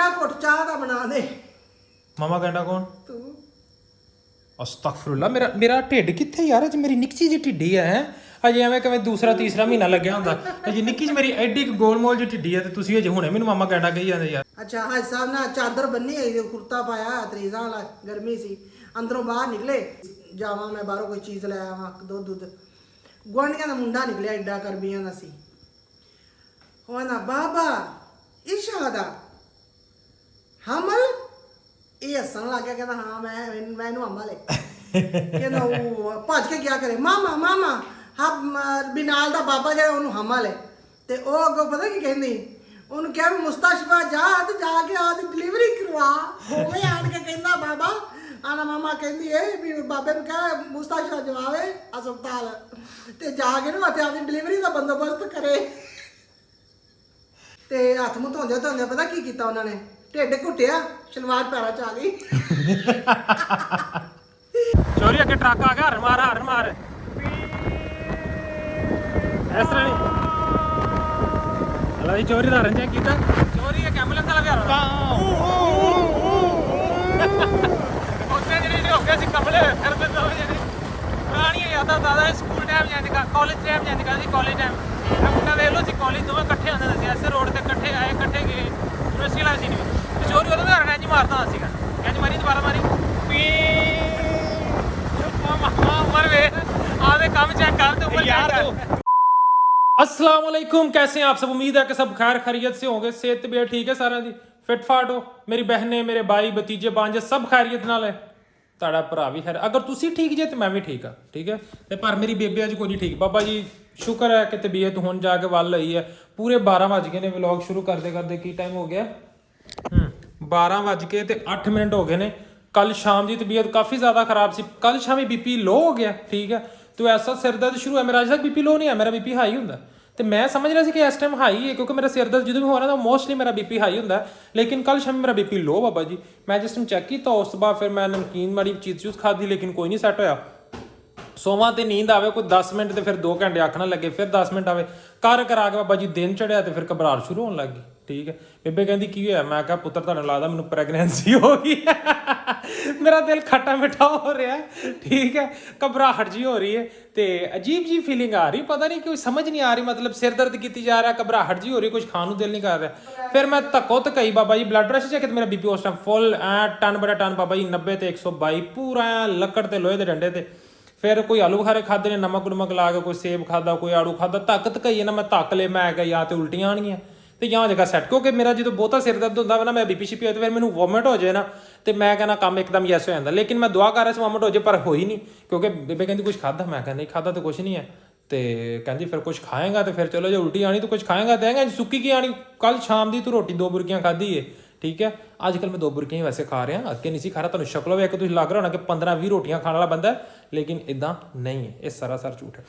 ਕੰਡਾ ਘੁੱਟ ਚਾਹ ਦਾ ਬਣਾ ਦੇ। ਮਾਮਾ ਕੰਡਾ ਕੌਣ? ਤੂੰ। ਅਸਤਗਫੁਰੁੱਲਾ, ਮੇਰਾ ਢਿੱਡ ਕਿੱਥੇ ਯਾਰ? ਅੱਜ ਮੇਰੀ ਨਿੱਕੀ ਜਿਹੀ ਢਿੱਡੀ ਹੈ ਅਜੇ, ਐਵੇਂ ਕਿਵੇਂ ਦੂਸਰਾ ਤੀਸਰਾ ਮਹੀਨਾ ਲੱਗਿਆ ਹੁੰਦਾ। ਅਜੇ ਨਿੱਕੀ ਜਿਹੀ ਮੇਰੀ ਐਡੀ ਗੋਲਮੋਲ ਜਿਹੀ ਢਿੱਡੀ ਹੈ ਤੇ ਤੁਸੀਂ ਅਜੇ ਹੁਣੇ ਮੈਨੂੰ ਮਾਮਾ ਕੰਡਾ ਕਹੀ ਜਾਂਦੇ ਯਾਰ। ਅੱਛਾ ਹਾਜ ਸਾਹਿਬ ਨਾ ਚਾਦਰ ਬੰਨੀ ਹੋਈ, ਕੁਰਤਾ ਪਾਇਆ, ਤਰੀਜ਼ਾਂ ਵਾਲਾ, ਗਰਮੀ ਸੀ, ਅੰਦਰੋਂ ਬਾਹਰ ਨਿਕਲੇ। ਜਾਵਾਂ ਮੈਂ ਬਾਹਰੋਂ ਕੋਈ ਚੀਜ਼ ਲੈ ਆਵਾਂ, ਦੁੱਧ। ਗੁਆਂਢੀਆਂ ਦਾ ਮੁੰਡਾ ਨਿਕਲਿਆ, ਐਡਾ ਕਰਬੀਆਂ ਦਾ ਸੀ। ਉਹ ਨਾ ਬਾਬਾ ਇਸ਼ਾ ਦਾ ਹਮਲ, ਇਹ ਹੱਸਣ ਲੱਗ ਗਿਆ, ਕਹਿੰਦਾ ਹਾਂ ਮੈਂ ਇਹਨੂੰ ਹਮਲ ਹੈ। ਕਹਿੰਦਾ ਉਹ ਭੱਜ ਕੇ ਕਿਆ ਕਰੇ, ਮਾਮਾ ਬਿਨਾਲ ਦਾ ਬਾਬਾ ਜਿਹੜਾ ਉਹਨੂੰ ਹਮਲ ਹੈ। ਤੇ ਉਹ ਅੱਗੋਂ ਪਤਾ ਕੀ ਕਹਿੰਦੀ, ਉਹਨੂੰ ਕਿਹਾ ਵੀ ਮੁਸਤਾਸ਼ਫਾ ਜਾ ਤੇ ਜਾ ਕੇ ਆਦੀ ਡਿਲੀਵਰੀ ਕਰਵਾ। ਹੋਵੇ ਆਣ ਕੇ ਕਹਿੰਦਾ ਬਾਬਾ ਆਣਾ, ਮਾਮਾ ਕਹਿੰਦੀ ਇਹ ਵੀ ਬਾਬੇ ਨੂੰ ਕਿਹਾ ਮੁਸਤਾਸ਼ਫਾ ਜਵਾਵੇ ਹਸਪਤਾਲ ਤੇ ਜਾ ਕੇ ਨਾ ਉੱਥੇ ਆਪਣੀ ਡਿਲੀਵਰੀ ਦਾ ਬੰਦੋਬਸਤ ਕਰੇ। ਤੇ ਹੱਥ ਮੂੰਹ ਧੋਂਦੇ ਪਤਾ ਕੀ ਕੀਤਾ ਉਹਨਾਂ ਨੇ, ਢਿੱਡ ਘੁੱਟਿਆ, ਸ਼ਲਵਾਰ ਪੈਰਾਂ 'ਚ ਆ ਗਈ। ਚੋਰੀ ਅੱਗੇ ਟਰੱਕ ਆ ਗਿਆ, ਹਰਨ ਮਾਰ ਇਸ ਤਰ੍ਹਾਂ ਨਹੀਂ ਹਲਾ ਜੀ। ਚੋਰੀ ਦਾ ਹਰਨ ਚੈੱਕ ਕੀਤਾ, ਚੋਰੀ ਇੱਕ ਐਂਬੂਲੈਂਸ ਵਾਲਾ ਵੀ ਹਰਨ ਉੱਥੇ ਜਿਹੜੇ ਹੋ ਗਏ ਸੀ ਕਮਲੇ ਫਿਰਦੇ ਦੋ ਜਿਹੜੇ ਪੁਰਾਣੀਆਂ ਯਾਦਾਂ ਦਾਦਾ ਸਕੂਲ ਟਾਈਮ ਜਾਂਦੇ, ਕਾਲਜ ਟਾਈਮ ਜਾਂਦੇ ਸੀ। ਕਾਲਜ ਟਾਈਮ ਇਹ ਮੁੰਡਾ ਵੇਖ ਲਓ ਸੀ, ਕਾਲਜ ਦੋਵੇਂ ਇਕੱਠੇ ਆਉਂਦੇ ਸੀ, ਐਸੇ ਰੋਡ ਤੇ ਇਕੱਠੇ ਆਏ ਇਕੱਠੇ ਗਏ ਯੂਨੀਵਰਸਿਟੀ ਵਾਲਾ ਸੀ ਨਹੀਂ। ਤੇ ਚੋਰੀ ਉਹਦਾ ਵੀ ਹਰਨ ਇੰਝ ਮਾਰਦਾ ਹੁੰਦਾ ਸੀਗਾ, ਇੰਝ ਮਾਰੀ ਦੁਬਾਰਾ ਮਾਰੀ उमर वे आधे काम चेक कर दे ऊपर यार। अस्सलाम वालेकुम, कैसे हैं आप सब? उम्मीद है कि सब खैर खैरियत से होंगे, सेहत तबीयत ठीक है सारा दी, फिट फाट हो। मेरी बहनें, मेरे भाई, भतीजे, भांजे सब खैरियत नाल है। ਤੁਹਾਡਾ ਭਰਾ ਵੀ ਖੈਰ, ਅਗਰ ਤੁਸੀਂ ਠੀਕ ਜੇ ਤੇ ਮੈਂ ਵੀ ਠੀਕ ਆ, ਠੀਕ ਹੈ। ਤੇ ਪਰ ਮੇਰੀ ਬੇਬੇ ਅੱਜ ਕੋਈ ਨਹੀਂ ਠੀਕ। ਬਾਬਾ ਜੀ ਸ਼ੁਕਰ ਹੈ ਕਿ ਤਬੀਅਤ ਹੁਣ ਜਾ ਕੇ ਵੱਲ ਹੋਈ ਹੈ। ਪੂਰੇ 12 ਵਜ ਗਏ ਨੇ ਵਲੌਗ ਸ਼ੁਰੂ ਕਰਦੇ ਕੀ ਟਾਈਮ ਹੋ ਗਿਆ? 12 ਵਜ ਕੇ ਤੇ 8 ਮਿੰਟ ਹੋ ਗਏ ਨੇ। ਕੱਲ ਸ਼ਾਮ ਦੀ ਤਬੀਅਤ ਕਾਫੀ ਜ਼ਿਆਦਾ ਖਰਾਬ ਸੀ। ਕੱਲ ਸ਼ਾਮੀ ਬੀਪੀ ਲੋ ਹੋ ਗਿਆ, ਠੀਕ ਹੈ। ਤੇ ਐਸਾ ਸਿਰ ਦਰਦ ਸ਼ੁਰੂ ਹੈ ਮੇਰਾ। ਅੱਜ ਤੱਕ ਬੀਪੀ ਲੋ ਨਹੀਂ ਹੈ, ਮੇਰਾ ਬੀਪੀ ਹਾਈ ਹੁੰਦਾ। ਤੇ ਮੈਂ ਸਮਝ ਰਿਹਾ ਸੀ ਕਿ ਇਸ ਟਾਈਮ ਹਾਈ ਹੈ, ਕਿਉਂਕਿ ਮੇਰਾ ਸਿਰ ਦਰਦ ਜਦੋਂ ਵੀ ਹੋ ਰਿਹਾ ਤਾਂ ਮੋਸਟਲੀ ਮੇਰਾ ਬੀਪੀ ਹਾਈ ਹੁੰਦਾ। ਲੇਕਿਨ ਕੱਲ ਸ਼ਾਮੀ ਮੇਰਾ ਬੀਪੀ ਲੋ ਬਾਬਾ ਜੀ। ਮੈਂ ਜਿਸ ਟਾਈਮ ਚੈੱਕ ਕੀਤਾ ਉਸ ਤੋਂ ਬਾਅਦ ਫਿਰ ਮੈਂ ਨਮਕੀਨ ਮਾੜੀ ਚੀਜ਼ ਖਾਧੀ, ਲੇਕਿਨ ਕੋਈ ਨਹੀਂ ਸੈੱਟ ਹੋਇਆ। ਸੋਵਾਂ ਤੇ ਨੀਂਦ ਆਵੇ ਕੋਈ 10 ਮਿੰਟ ਤੇ ਫਿਰ 2 ਘੰਟੇ ਅੱਖ ਨਾ ਲੱਗੇ, ਫਿਰ 10 ਮਿੰਟ ਆਵੇ, ਕਰਾ ਕੇ ਬਾਬਾ ਜੀ ਦਿਨ ਚੜਿਆ ਤੇ ਫਿਰ ਘਬਰਾਹਟ ਸ਼ੁਰੂ ਹੋਣ ਲੱਗ ਗਈ, ਠੀਕ ਹੈ। ਬੇਬੇ ਕਹਿੰਦੀ ਕੀ ਹੋਇਆ? ਮੈਂ ਕਿਹਾ ਪੁੱਤਰ ਤੁਹਾਨੂੰ ਲੱਗਦਾ ਮੈਨੂੰ ਪ੍ਰੈਗਨੈਂਸੀ ਹੋ ਗਈ। ਮੇਰਾ ਦਿਲ ਖੱਟਾ ਮਿੱਠਾ ਹੋ ਰਿਹਾ, ਠੀਕ ਹੈ। ਘਬਰਾਹਟ ਜੀ ਹੋ ਰਹੀ ਹੈ ਤੇ ਅਜੀਬ ਜੀ ਫੀਲਿੰਗ ਆ ਰਹੀ, ਪਤਾ ਨਹੀਂ ਕਿਉਂ, ਸਮਝ ਨਹੀਂ ਆ ਰਹੀ। ਮਤਲਬ ਸਿਰ ਦਰਦ ਕੀਤੀ ਜਾ ਰਿਹਾ, ਘਬਰਾਹਟ ਜੀ ਹੋ ਰਹੀ, ਕੁਝ ਖਾਣ ਨੂੰ ਦਿਲ ਨਹੀਂ ਕਰ ਰਿਹਾ। ਫਿਰ ਮੈਂ ਧੱਕੋ ਧੱਕਾਈ Baba ji blood pressure check ਕੀਤਾ, ਮੇਰਾ ਬੀਪੀ ਉਸ ਟਾਈਮ ਫੁੱਲ ਟਨ ਬੜਾ ਟਨ ਬਾਬਾ ਜੀ, 90 ਤੇ 122 ਪੂਰਾ ਲੱਕੜ ਤੇ ਲੋਹੇ ਦੇ ਡੰਡੇ ਤੇ। ਫਿਰ ਕੋਈ ਆਲੂ ਬੁਖਾਰੇ ਖਾਦੇ ਨੇ, ਨਮਕ ਨੁਮਕ ਲਾ ਕੇ, ਕੋਈ ਸੇਬ ਖਾਦਾ, ਕੋਈ ਆੜੂ ਖਾਦਾ, ਧੱਕ ਧਕਾਈਏ ਨਾ ਮੈਂ ਧੱਕ ਲਏ। ਮੈਂ ਕਿਹਾ ਜਾਂ ਤੇ ਉਲਟੀਆਂ ਆਉਣਗੀਆਂ ਤੇ ਜਾਂ ਜਗ੍ਹਾ ਸੈੱਟ, ਕਿਉਂਕਿ ਮੇਰਾ ਜਦੋਂ ਬਹੁਤਾ ਸਿਰ ਦਰਦ ਹੁੰਦਾ ਵਾ ਨਾ, ਮੈਂ ਬੀਪੀ ਸ਼ੀਪੀ ਹੋਏ ਤੇ ਫਿਰ ਮੈਨੂੰ ਵੋਮਿਟ ਹੋ ਜਾਏ ਨਾ, ਤੇ ਮੈਂ ਕਹਿੰਦਾ ਕੰਮ ਇੱਕਦਮ ਯੈਸ ਹੋ ਜਾਂਦਾ। ਲੇਕਿਨ ਮੈਂ ਦੁਆ ਕਰ ਰਿਹਾ ਸੀ ਵੋਮਿਟ ਹੋ ਜਾਏ, ਪਰ ਹੋਈ ਨਹੀਂ, ਕਿਉਂਕਿ ਬੇਬੇ ਕਹਿੰਦੀ ਕੁਝ ਖਾਦਾ। ਮੈਂ ਕਹਿੰਦਾ ਨਹੀਂ ਖਾਦਾ ਤਾਂ ਕੁਝ ਨਹੀਂ ਹੈ। ਤੇ ਕਹਿੰਦੀ ਫਿਰ ਕੁਝ ਖਾਏਗਾ ਤੇ ਫਿਰ ਚਲੋ, ਜੇ ਉਲਟੀ ਆਣੀ ਤਾਂ ਕੁਝ ਖਾਏਗਾ ਦੇਗਾ, ਸੁੱਕੀ ਕੀ ਆਣੀ। ਕੱਲ ਸ਼ਾਮ ਦੀ ਤੂੰ ਰੋਟੀ 2 ਬੁਰਕੀਆਂ ਖਾਧੀ ਏ, ਠੀਕ ਹੈ। ਅੱਜ ਕੱਲ੍ਹ ਮੈਂ 2 ਬੁਰਕੀਆਂ ਵੈਸੇ ਖਾ ਰਿਹਾ, ਅੱਗੇ ਨਹੀਂ ਸੀ ਖਾ ਰਿਹਾ। ਤੁਹਾਨੂੰ ਸ਼ਕਲੋਂ ਵੇਖ ਕੇ ਤੁਸੀਂ ਲੱਗ ਰਿਹਾ ਹੋਣਾ ਕਿ 15-20 ਰੋਟੀਆਂ ਖਾਣ ਵਾਲਾ ਬੰਦਾ, ਲੇਕਿਨ ਇੱਦਾਂ ਨਹੀਂ ਹੈ, ਇਹ ਸਰਾਸਰ ਝੂਠ ਹੈ।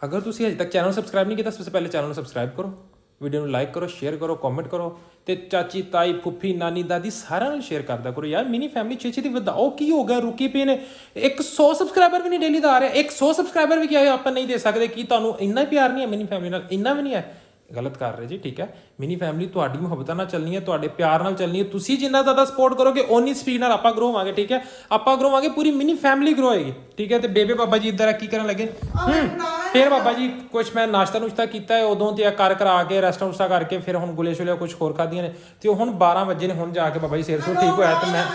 ਅਗਰ ਤੁਸੀਂ ਅਜੇ ਤੱਕ ਚੈਨਲ ਨੂੰ ਸਬਸਕ੍ਰਾਈਬ ਨਹੀਂ ਕੀਤਾ, ਸਭ ਤੋਂ ਪਹਿਲੇ ਚੈਨਲ ਨੂੰ ਸਬਸਕ੍ਰਾਈਬ ਕਰੋ, ਵੀਡੀਓ ਨੂੰ ਲਾਈਕ ਕਰੋ, ਸ਼ੇਅਰ ਕਰੋ, ਕਮੈਂਟ ਕਰੋ, ਤੇ ਚਾਚੀ ਤਾਈ ਫੁੱਫੀ ਨਾਨੀ ਦਾਦੀ ਸਾਰਿਆਂ ਨਾਲ ਸ਼ੇਅਰ ਕਰਦਾ ਕਰੋ ਯਾਰ। ਮਿਨੀ ਫੈਮਿਲੀ ਛੇ ਦੀ ਵਧਾਓ, ਕੀ ਹੋ ਗਿਆ ਰੁਕੀ ਪਏ ਨੇ। 100 ਸਬਸਕ੍ਰਾਈਬਰ ਵੀ ਨਹੀਂ ਡੇਲੀ ਦਾ ਆ ਰਿਹਾ, 100 ਸਬਸਕ੍ਰਾਈਬਰ ਵੀ ਕਿਹਾ ਆਪਾਂ ਨਹੀਂ ਦੇ ਸਕਦੇ। ਕੀ ਤੁਹਾਨੂੰ ਇੰਨਾ ਪਿਆਰ ਨਹੀਂ ਹੈ ਮਿਨੀ ਫੈਮਿਲੀ ਨਾਲ? ਇੰਨਾ ਵੀ ਨਹੀਂ ਹੈ, ਗਲਤ ਕਰ ਰਹੇ ਜੀ, ਠੀਕ ਹੈ। ਮਿਨੀ ਫੈਮਿਲੀ ਤੁਹਾਡੀ ਮੁਹੱਬਤਾਂ ਨਾਲ ਚੱਲਣੀ ਹੈ, ਤੁਹਾਡੇ ਪਿਆਰ ਨਾਲ ਚੱਲਣੀ ਹੈ। ਤੁਸੀਂ ਜਿੰਨਾ ਜ਼ਿਆਦਾ ਸਪੋਰਟ ਕਰੋਗੇ ਓਨੀ ਸਪੀਡ ਨਾਲ ਆਪਾਂ ਗਰੋ ਹੋਵਾਂਗੇ, ਠੀਕ ਹੈ। ਆਪਾਂ ਗਰੋ ਹੋਵਾਂਗੇ, ਪੂਰੀ ਮਿਨੀ ਫੈਮਿਲੀ ਗਰੋ ਹੋਏਗੀ, ਠੀਕ ਹੈ। ਤੇ ਬੇਬੇ ਬਾਬਾ ਜੀ ਇੱਧਰ ਕੀ ਕਰਨ ਲੱਗੇ? ਫਿਰ ਬਾਬਾ ਜੀ ਕੁਛ ਮੈਂ ਨਾਸ਼ਤਾ ਨੁਸ਼ਤਾ ਕੀਤਾ ਹੈ ਉਦੋਂ, ਤੇ ਕਰ ਕਰਾ ਕੇ ਰੈਸਟਾਂ ਰੁਸਟਾਂ ਕਰਕੇ ਫਿਰ ਹੁਣ ਗੁਲੇ ਛੋਲੇ ਕੁਛ ਹੋਰ ਖਾਧੀਆਂ ਨੇ। ਤੇ ਹੁਣ 12 ਵਜੇ ਨੇ, ਹੁਣ ਜਾ ਕੇ ਬਾਬਾ ਜੀ ਸਿਰ ਸੁਰ ਠੀਕ ਹੋਇਆ ਤੇ ਮੈਂ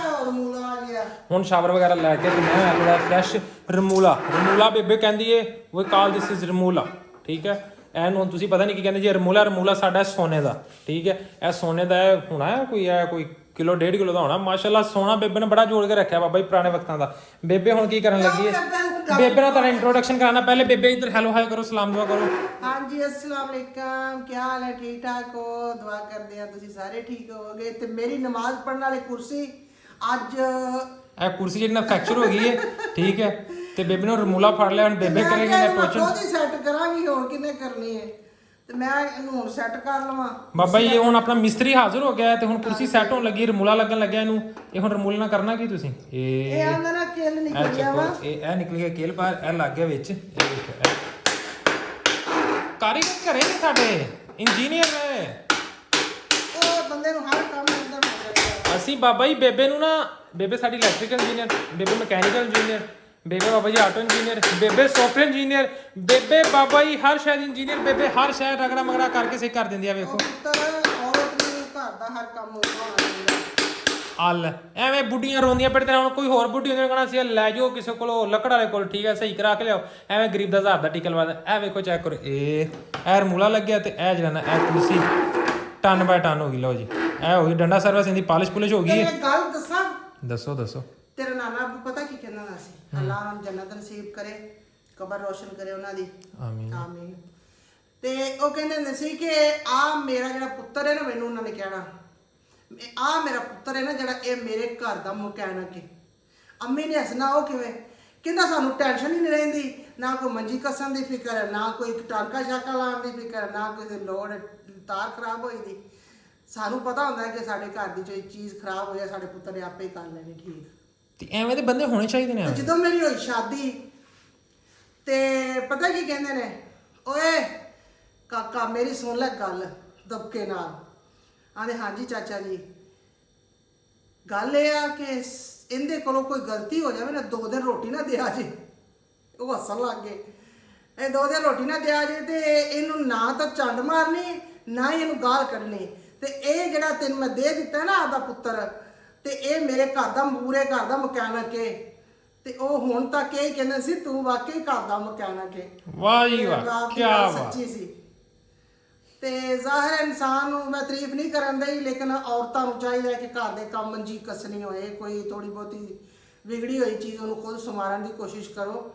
ਹੁਣ ਸ਼ਾਵਰ ਵਗੈਰਾ ਲੈ ਕੇ ਤੇ ਮੈਂ ਥੋੜਾ ਫਰੈਸ਼ ਰਮੂਲਾ ਬੇਬੇ ਕਹਿੰਦੀ ਏ ਵੀ ਕਾਲ ਦਿਸ ਇਜ਼ ਰਮੂਲਾ, ਠੀਕ ਹੈ। ਇਹਨੂੰ ਹੁਣ ਤੁਸੀਂ ਪਤਾ ਨਹੀਂ ਕੀ ਕਹਿੰਦੇ ਜੀ, ਰਮੂਲਾ ਸਾਡਾ ਸੋਨੇ ਦਾ, ਠੀਕ ਹੈ। ਇਹ ਸੋਨੇ ਦਾ ਹੋਣਾ ਕੋਈ ਕਿਲੋ 1.5 ਕਿਲੋ ਦਾ ਹੋਣਾ। ਮਾਸ਼ਾਅੱਲਾ ਸੋਨਾ ਬੇਬੇ ਨੇ ਬੜਾ ਜੋੜ ਕੇ ਰੱਖਿਆ ਬਾਬਾ ਜੀ ਪੁਰਾਣੇ ਵਕਤਾਂ ਦਾ। ਬੇਬੇ ਹੁਣ ਕੀ ਕਰਨ ਲੱਗੀ ਹੈ? ਬੇਬੇ ਨਾਲ ਤੁਹਾਡਾ ਇੰਟਰੋਡਕਸ਼ਨ ਕਰਾਣਾ। ਪਹਿਲੇ ਬੇਬੇ ਇੱਧਰ ਹੈਲੋ ਹਾਈ ਕਰੋ, ਸਲਾਮ ਦੁਆ ਕਰੋ। ਹਾਂਜੀ अस्सलाम वालेकुम, क्या हाल है? ठीक ठाक हो? दुआ करते हैं ਤੁਸੀਂ ਸਾਰੇ ਠੀਕ ਹੋਵੋਗੇ। ਤੇ ਮੇਰੀ ਨਮਾਜ਼ ਪੜਨ ਵਾਲੀ ਕੁਰਸੀ ਅੱਜ ਇਹ ਕੁਰਸੀ ਜਿਹੜੀ ਨਾ ਫ੍ਰੈਕਚਰ ਹੋ ਗਈ ਹੈ, ਠੀਕ ਹੈ। ਤੇ ਬੇਬੇ ਨੂੰ ਰਮੂਲਾ ਫੜ ਲਿਆ, ਹੁਣ ਬੇਬੇ ਕਰੇਗੀ ਨਾ ਟੋਚਨ। ਉਹਦੀ ਸੈੱਟ ਕਰਾਂਗੀ, ਹੋਰ ਕਿੰਨੇ ਕਰਨੀ ਹੈ ਤੇ ਮੈਂ ਇਹਨੂੰ ਹੁਣ ਸੈੱਟ ਕਰ ਲਵਾਂ। ਬਾਬਾ ਜੀ ਹੁਣ ਆਪਣਾ ਮਿਸਤਰੀ ਹਾਜ਼ਰ ਹੋ ਗਿਆ ਤੇ ਹੁਣ ਕੁਰਸੀ ਸੈੱਟ ਹੋਣ ਲੱਗੀ, ਰਮੂਲਾ ਲੱਗਣ ਲੱਗਿਆ ਇਹਨੂੰ। ਇਹ ਹੁਣ ਰਮੂਲਾ ਨਾਲ ਕਰਨਾ ਕੀ ਤੁਸੀਂ? ਇਹ ਆਂਦਾ ਨਾ ਕਿਲ ਨਿਕਲ ਗਿਆ ਵਾ, ਇਹ ਨਿਕਲ ਗਿਆ ਕਿਲ, ਪਰ ਇਹ ਲੱਗ ਗਿਆ ਵਿੱਚ। ਕਾਰੀਗਰ ਘਰੇ ਨੇ ਸਾਡੇ, ਇੰਜੀਨੀਅਰ ਨੇ। ਉਹ ਬੰਦੇ ਨੂੰ ਹਰ ਕੰਮ ਅਸੀਂ ਬਾਬਾ ਜੀ ਬੇਬੇ ਨੂੰ ਨਾ, ਬੇਬੇ ਸਾਡੀ ਇਲੈਕਟ੍ਰੀਕਲ ਇੰਜੀਨੀਅਰ, ਬੇਬੇ ਮਕੈਨੀਕਲ ਇੰਜੀਨੀਅਰ, ਬੇਬੇ ਬਾਬਾ ਜੀ ਆਟੋ ਇੰਜੀਨੀਅਰ, ਬੇਬੇ ਸੌਫਟਵੇਅਰ ਇੰਜੀਨੀਅਰ, ਬੇਬੇ ਬਾਬਾ ਜੀ ਹਰ ਸ਼ਾਇਦ ਇੰਜੀਨੀਅਰ, ਬੇਬੇ ਹਰ ਸ਼ਾਇਦ ਰਗੜਾ ਮਗੜਾ ਕਰਕੇ ਸਹੀ ਕਰ ਦਿੰਦੀ ਆ। ਵੇਖੋ ਪੁੱਤਰ ਔਰਤ ਨੂੰ ਘਰ ਦਾ ਹਰ ਕੰਮ ਹੋਣਾ ਚਾਹੀਦਾ। ਅੱਲ ਐਵੇਂ ਬੁੱਢੀਆਂ ਰੋਂਦੀਆਂ ਪੜਦੇ ਹੁਣ ਕੋਈ ਹੋਰ ਬੁੱਢੀ ਹੁੰਦੀ ਕਹਣਾ ਸੀ ਲੈ ਜਾਓ ਕਿਸੇ ਕੋਲ ਲੱਕੜ ਵਾਲੇ ਕੋਲ, ਠੀਕ ਹੈ ਸਹੀ ਕਰਾ ਕੇ ਲਿਆਓ। ਐਵੇਂ ਗਰੀਬ ਦਾ 1000 ਦਾ ਟਿਕਲ ਵਾਦਾ। ਇਹ ਵੇਖੋ ਚੈੱਕ ਕਰੋ, ਇਹ ਰਮੂਲਾ ਲੱਗਿਆ ਤੇ ਇਹ ਜਿਹੜਾ ਨਾ ਇਹ ਕੁਰਸੀ ਟਨ ਬਾਈ ਟਨ ਹੋ ਗਈ। ਲਓ ਜੀ ਇਹ ਹੋ ਗਈ ਡੰਡਾ ਸਰਵਿਸ, ਇਹਦੀ ਪਾਲਿਸ਼ ਪੁਲਿਸ਼ ਹੋ ਗਈ ਹੈ। ਇੱਕ ਗੱਲ ਦੱਸਾਂ, ਦੱਸੋ ਦੱਸੋ। ਤੇਰਾ ਨਾਨਾ ਪਤਾ ਕੀ ਕਹਿੰਦਾ ਹੁੰਦਾ ਸੀ? ਅੱਲਾਹ ਉਹਨਾਂ ਨੂੰ ਜੰਨਤ ਨਸੀਬ ਕਰੇ, ਕਬਰ ਰੋਸ਼ਨ ਕਰੇ ਉਹਨਾਂ ਦੀ, ਆਮੀਨ ਆਮੀਨ। ਤੇ ਉਹ ਕਹਿੰਦੇ ਹੁੰਦੇ ਸੀ ਕਿ ਆ ਮੇਰਾ ਜਿਹੜਾ ਪੁੱਤਰ ਹੈ ਨਾ, ਮੈਨੂੰ ਉਹਨਾਂ ਨੇ ਕਹਿਣਾ ਆ ਮੇਰਾ ਪੁੱਤਰ ਹੈ ਨਾ ਜਿਹੜਾ, ਇਹ ਮੇਰੇ ਘਰ ਦਾ ਮਕੈਨਿਕ ਹੈ। ਅੰਮੀ ਨੇ ਹੱਸਣਾ, ਉਹ ਕਿਵੇਂ? ਕਹਿੰਦਾ ਸਾਨੂੰ ਟੈਨਸ਼ਨ ਹੀ ਨਹੀਂ ਰਹਿੰਦੀ, ਨਾ ਕੋਈ ਮੰਜੀ ਕੱਸਣ ਦੀ ਫਿਕਰ ਹੈ, ਨਾ ਕੋਈ ਟਾਂਕਾ ਸ਼ਾਕਾ ਲਾਉਣ ਦੀ ਫਿਕਰ ਹੈ, ਨਾ ਕੋਈ ਲੋੜ ਤਾਰ ਖਰਾਬ ਹੋਈ ਦੀ। ਸਾਨੂੰ ਪਤਾ ਹੁੰਦਾ ਹੈ ਕਿ ਸਾਡੇ ਘਰ ਦੀ ਕੋਈ ਚੀਜ਼ ਖਰਾਬ ਹੋ ਜਾਏ ਸਾਡੇ ਪੁੱਤਰ ਨੇ ਆਪੇ ਹੀ ਕਰ ਲੈਣੀ ਠੀਕ। ਤੇ ਐਵੇਂ ਦੇ ਬੰਦੇ ਹੋਣੇ ਚਾਹੀਦੇ ਨੇ। ਜਦੋਂ ਮੇਰੀ ਹੋਈ ਸ਼ਾਦੀ ਤੇ ਪਤਾ ਕੀ ਕਹਿੰਦੇ ਨੇ, ਓਏ ਕਾਕਾ ਮੇਰੀ ਸੁਣ ਲੈ ਗੱਲ ਦਬਕੇ ਨਾਲ। ਆਂਦੇ ਹਾਂਜੀ ਚਾਚਾ ਜੀ, ਗੱਲ ਇਹ ਆ ਕਿ ਇਹਦੇ ਕੋਲੋਂ ਕੋਈ ਗਲਤੀ ਹੋ ਜਾਵੇ ਨਾ, 2 ਦਿਨ ਰੋਟੀ ਨਾ ਦਿਆ ਜੇ। ਉਹ ਹੱਸਣ ਲੱਗ ਗਏ। ਇਹ 2 ਦਿਨ ਰੋਟੀ ਨਾ ਦਿਆ ਜੇ ਤੇ ਇਹਨੂੰ ਨਾ ਤਾਂ ਚੰਡ ਮਾਰਨੀ, ਨਾ ਹੀ ਇਹਨੂੰ ਗਾਲ ਕੱਢਣੀ। ਤੇ ਇਹ ਜਿਹੜਾ ਤੈਨੂੰ ਮੈਂ ਦੇ ਦਿੱਤਾ ਨਾ ਆਪਦਾ ਪੁੱਤਰ, ਤੇ ਇਹ ਮੇਰੇ ਘਰ ਦਾ ਪੂਰੇ ਘਰ ਦਾ ਮਕੈਨਿਕ ਏ। ਤੇ ਉਹ ਹੁਣ ਤੱਕ ਇਹ ਕਹਿੰਦੇ ਸੀ ਤੂੰ ਵਾਕਈ ਘਰ ਦਾ ਮਕੈਨਿਕ ਏ। ਵਾਹ ਜੀ ਵਾਹ, ਕੀ ਬਾਤ ਸੱਚੀ ਸੀ। ਤੇ ਜ਼ਾਹਿਰ ਇਨਸਾਨ ਨੂੰ ਮੈਂ ਤਾਰੀਫ ਨਹੀਂ ਕਰਨ ਦਈ, ਲੇਕਿਨ ਔਰਤਾਂ ਨੂੰ ਚਾਹੀਦਾ ਕਿ ਘਰ ਦੇ ਕੰਮ ਮੰਜੀ ਕੱਸਣੀ ਹੋਏ, ਕੋਈ ਥੋੜੀ ਬਹੁਤੀ ਵਿਗੜੀ ਹੋਈ ਚੀਜ਼ ਉਹਨੂੰ ਖੁਦ ਸੰਵਾਰਨ ਦੀ ਕੋਸ਼ਿਸ਼ ਕਰੋ।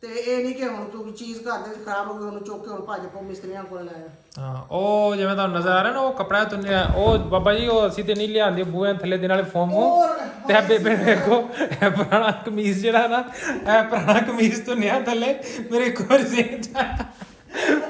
ਤੇ ਇਹ ਨਹੀਂ ਕਿ ਹੁਣ ਕੋਈ ਚੀਜ਼ ਘਰ ਦੇ ਵਿੱਚ ਖਰਾਬ ਹੋ ਗਈ ਉਹਨੂੰ ਚੁੱਕ ਕੇ ਹੁਣ ਭੱਜ ਪੋ ਮਿਸਤਰੀਆਂ ਕੋਲ ਲਾਇਆ। ਹਾਂ ਉਹ ਜਿਵੇਂ ਤੁਹਾਨੂੰ ਨਜ਼ਰ ਆ ਰਿਹਾ ਨਾ, ਉਹ ਕੱਪੜਾ ਤੁੰਨਿਆ ਉਹ ਬਾਬਾ ਜੀ, ਉਹ ਅਸੀਂ ਤੇ ਨਹੀਂ ਲਿਆਂਦੇ ਬੂਹੇ ਥੱਲੇ ਦੇ ਨਾਲੇ ਫੋਮ ਤੇ ਇਹ ਬੇਬੇ ਨੇ ਵੇਖੋ ਇਹ ਪੁਰਾਣਾ ਕਮੀਜ਼ ਜਿਹੜਾ ਨਾ, ਇਹ ਪੁਰਾਣਾ ਕਮੀਜ਼ ਤੁੰਨਿਆ ਥੱਲੇ ਮੇਰੇ ਕੋਲ